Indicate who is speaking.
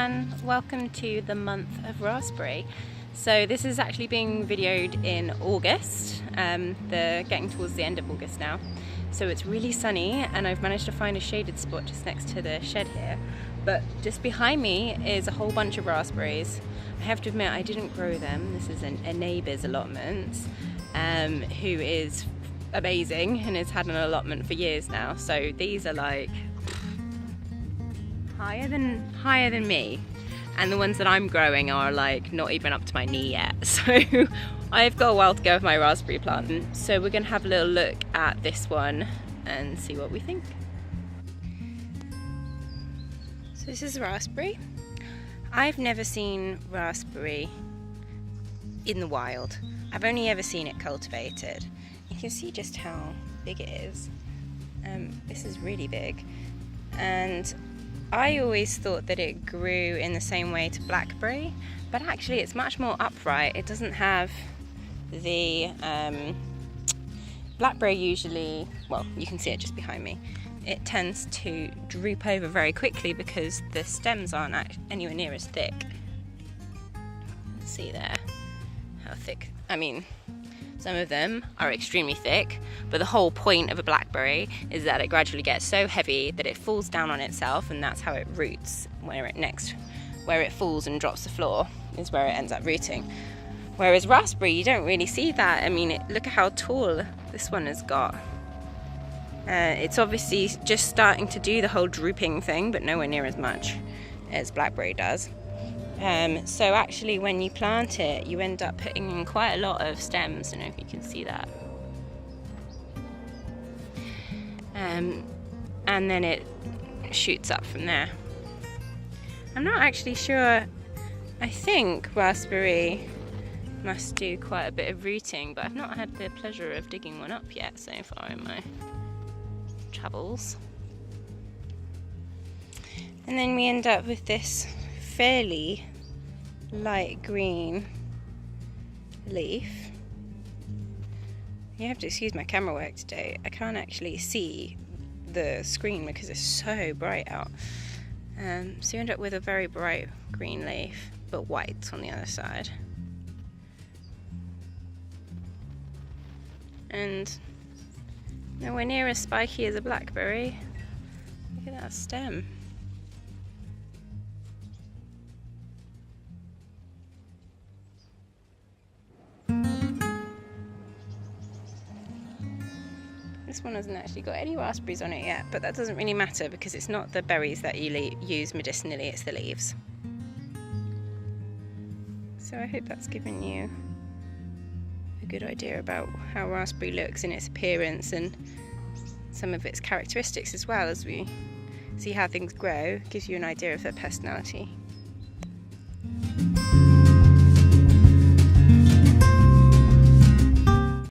Speaker 1: and welcome to the month of raspberry. So this is actually being videoed in August, getting towards the end of August now. So it's really sunny and I've managed to find a shaded spot just next to the shed here. But just behind me is a whole bunch of raspberries. I have to admit I didn't grow them. This is a neighbour's allotment who is amazing and has had an allotment for years now. So these are like higher than me, and the ones that I'm growing are like not even up to my knee yet. So I've got a while to go with my raspberry plant. So we're gonna have a little look at this one and see what we think. So this is raspberry. I've never seen raspberry in the wild. I've only ever seen it cultivated. You can see just how big it is. This is really big, and I always thought that it grew in the same way to blackberry, but actually it's much more upright. It doesn't have the blackberry usually, well, you can see it just behind me. It tends to droop over very quickly because the stems aren't anywhere near as thick. See there how thick, I mean, some of them are extremely thick, but the whole point of a blackberry is that it gradually gets so heavy that it falls down on itself, and that's how it roots. Where it falls and drops the floor is where it ends up rooting. Whereas raspberry, you don't really see that. I mean, look at how tall this one has got. It's obviously just starting to do the whole drooping thing, but nowhere near as much as blackberry does. So actually when you plant it, you end up putting in quite a lot of stems. I don't know if you can see that. And then it shoots up from there. I'm not actually sure. I think raspberry must do quite a bit of rooting, but I've not had the pleasure of digging one up yet so far in my travels. And then we end up with this fairly light green leaf. You have to excuse my camera work today. I can't actually see the screen because it's so bright out. So you end up with a very bright green leaf, but white on the other side. And nowhere near as spiky as a blackberry. Look at that stem. This one hasn't actually got any raspberries on it yet, but that doesn't really matter because it's not the berries that you use medicinally, it's the leaves. So I hope that's given you a good idea about how raspberry looks in its appearance and some of its characteristics as well. As we see how things grow, it gives you an idea of their personality.